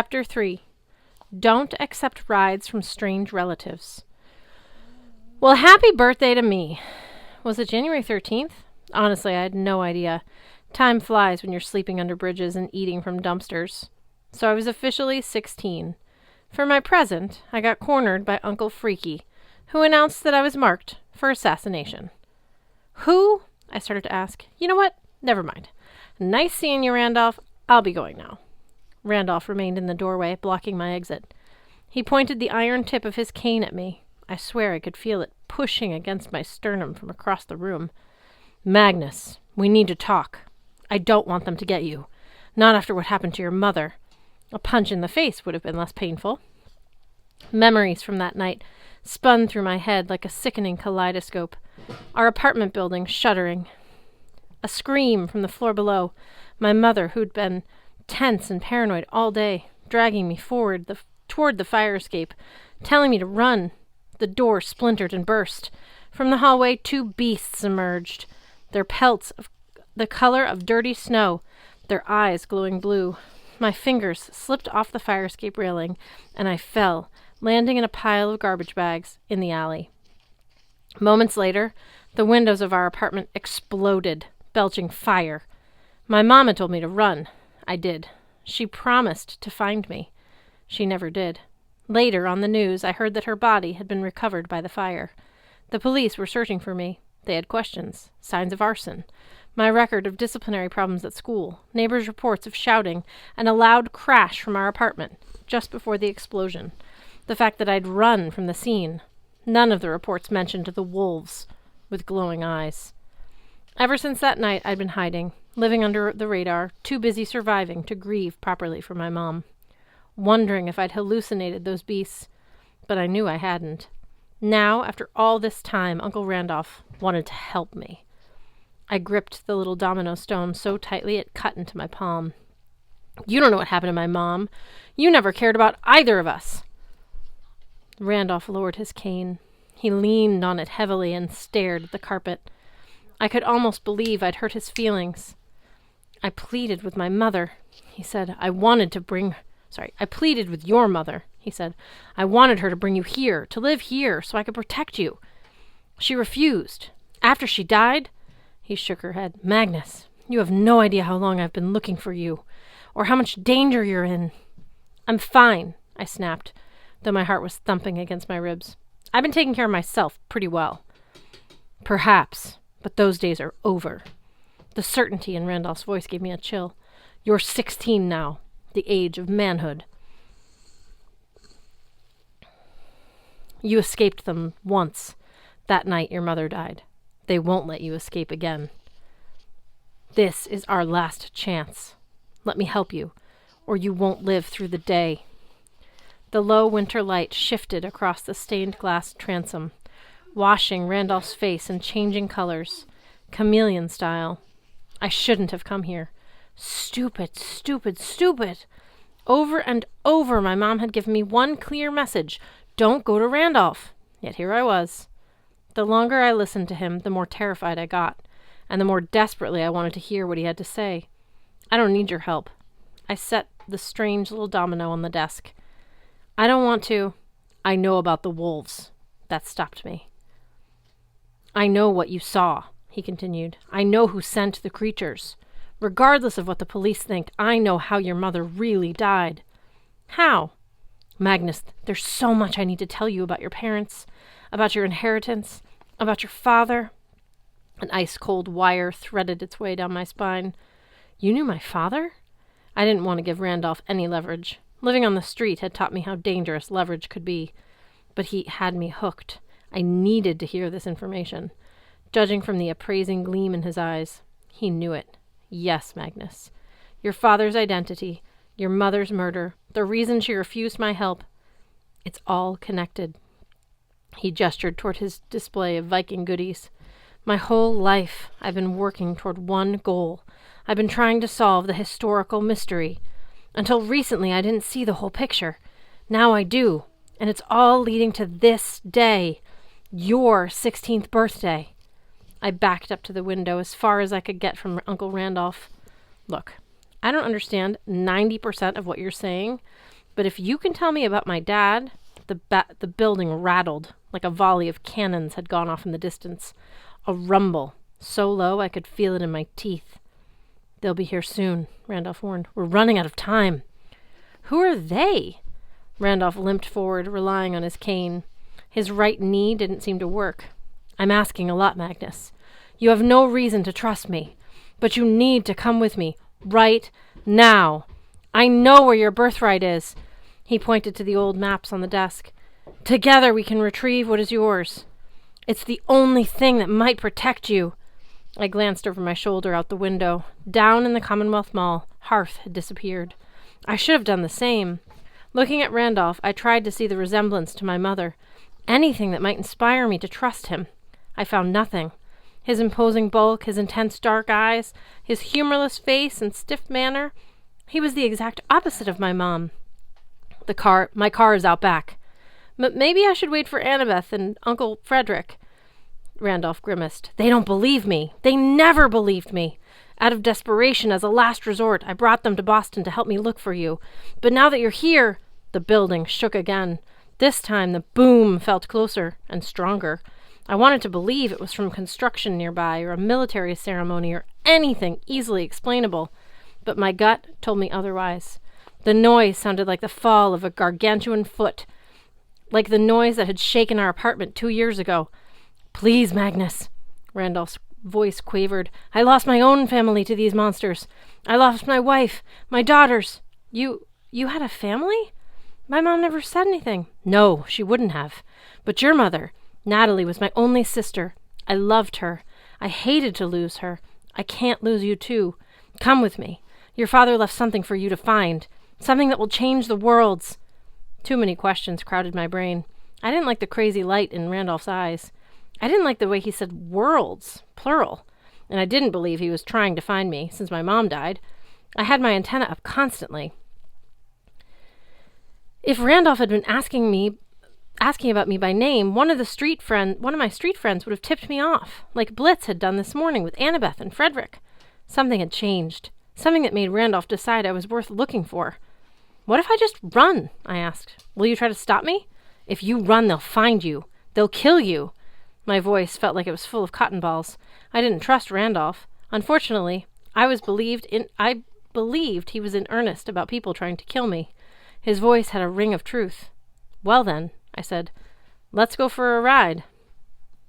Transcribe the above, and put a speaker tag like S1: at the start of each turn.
S1: Chapter 3. Don't accept rides from strange relatives. Well, happy birthday to me. Was it January 13th? Honestly, I had no idea. Time flies when you're sleeping under bridges and eating from dumpsters. So I was officially 16. For my present, I got cornered by Uncle Freaky, who announced that I was marked for assassination. Who? I started to ask. You know what? Never mind. Nice seeing you, Randolph. I'll be going now. Randolph remained in the doorway, blocking my exit. He pointed the iron tip of his cane at me. I swear I could feel it pushing against my sternum from across the room. Magnus, we need to talk. I don't want them to get you. Not after what happened to your mother. A punch in the face would have been less painful. Memories from that night spun through my head like a sickening kaleidoscope. Our apartment building shuddering. A scream from the floor below. My mother, who'd been tense and paranoid all day, dragging me forward toward the fire escape, telling me to run. The door splintered and burst. From the hallway, two beasts emerged, their pelts of the color of dirty snow, their eyes glowing blue. My fingers slipped off the fire escape railing, and I fell, landing in a pile of garbage bags in the alley. Moments later, the windows of our apartment exploded, belching fire. My mom had told me to run. I did. She promised to find me. She never did. Later, on the news, I heard that her body had been recovered by the fire. The police were searching for me. They had questions, signs of arson, my record of disciplinary problems at school, neighbors' reports of shouting, and a loud crash from our apartment just before the explosion. The fact that I'd run from the scene. None of the reports mentioned the wolves with glowing eyes. Ever since that night, I'd been hiding, living under the radar, too busy surviving to grieve properly for my mom. Wondering if I'd hallucinated those beasts, but I knew I hadn't. Now, after all this time, Uncle Randolph wanted to help me. I gripped the little domino stone so tightly it cut into my palm. You don't know what happened to my mom. You never cared about either of us. Randolph lowered his cane. He leaned on it heavily and stared at the carpet. I could almost believe I'd hurt his feelings. I pleaded with my mother, he said. I pleaded with your mother, he said. I wanted her to bring you here, to live here, so I could protect you. She refused. After she died, he shook her head. Magnus, you have no idea how long I've been looking for you, or how much danger you're in. I'm fine, I snapped, though my heart was thumping against my ribs. I've been taking care of myself pretty well. Perhaps, but those days are over. The certainty in Randolph's voice gave me a chill. You're 16 now, the age of manhood. You escaped them once, that night your mother died. They won't let you escape again. This is our last chance. Let me help you, or you won't live through the day. The low winter light shifted across the stained glass transom, washing Randolph's face in changing colors, chameleon style. I shouldn't have come here. Stupid, stupid, stupid. Over and over my mom had given me one clear message. Don't go to Randolph. Yet here I was. The longer I listened to him, the more terrified I got, and the more desperately I wanted to hear what he had to say. I don't need your help. I set the strange little domino on the desk. I don't want to. I know about the wolves. That stopped me. I know what you saw, he continued. I know who sent the creatures. Regardless of what the police think, I know how your mother really died. How? Magnus, there's so much I need to tell you about your parents, about your inheritance, about your father. An ice-cold wire threaded its way down my spine. You knew my father? I didn't want to give Randolph any leverage. Living on the street had taught me how dangerous leverage could be. But he had me hooked. I needed to hear this information. Judging from the appraising gleam in his eyes, he knew it. Yes, Magnus. Your father's identity, your mother's murder, the reason she refused my help. It's all connected. He gestured toward his display of Viking goodies. My whole life, I've been working toward one goal. I've been trying to solve the historical mystery. Until recently, I didn't see the whole picture. Now I do. And it's all leading to this day. Your 16th birthday. I backed up to the window as far as I could get from Uncle Randolph. Look, I don't understand 90% of what you're saying, But if you can tell me about my dad... The building rattled, like a volley of cannons had gone off in the distance. A rumble, so low I could feel it in my teeth. They'll be here soon, Randolph warned. We're running out of time. Who are they? Randolph limped forward, relying on his cane. His right knee didn't seem to work. I'm asking a lot, Magnus. You have no reason to trust me, but you need to come with me, right now. I know where your birthright is. He pointed to the old maps on the desk. Together we can retrieve what is yours. It's the only thing that might protect you. I glanced over my shoulder out the window. Down in the Commonwealth Mall, Hearth had disappeared. I should have done the same. Looking at Randolph, I tried to see the resemblance to my mother. Anything that might inspire me to trust him. I found nothing. His imposing bulk, his intense dark eyes, his humorless face and stiff manner. He was the exact opposite of my mom. My car is out back. But maybe I should wait for Annabeth and Uncle Frederick. Randolph grimaced. They don't believe me. They never believed me. Out of desperation, as a last resort, I brought them to Boston to help me look for you. But now that you're here... The building shook again. This time the boom felt closer and stronger. I wanted to believe it was from construction nearby, or a military ceremony, or anything easily explainable. But my gut told me otherwise. The noise sounded like the fall of a gargantuan foot, like the noise that had shaken our apartment 2 years ago. Please, Magnus, Randolph's voice quavered. I lost my own family to these monsters. I lost my wife, my daughters. You had a family? My mom never said anything. No, she wouldn't have. But your mother, Natalie, was my only sister. I loved her. I hated to lose her. I can't lose you too. Come with me. Your father left something for you to find. Something that will change the worlds. Too many questions crowded my brain. I didn't like the crazy light in Randolph's eyes. I didn't like the way he said worlds, plural. And I didn't believe he was trying to find me, since my mom died. I had my antenna up constantly. If Randolph had been asking about me by name, one of my street friends would have tipped me off, like Blitz had done this morning with Annabeth and Frederick. Something had changed. Something that made Randolph decide I was worth looking for. What if I just run? I asked. Will you try to stop me? If you run, they'll find you. They'll kill you. My voice felt like it was full of cotton balls. I didn't trust Randolph. Unfortunately, I believed he was in earnest about people trying to kill me. His voice had a ring of truth. Well then, I said, let's go for a ride.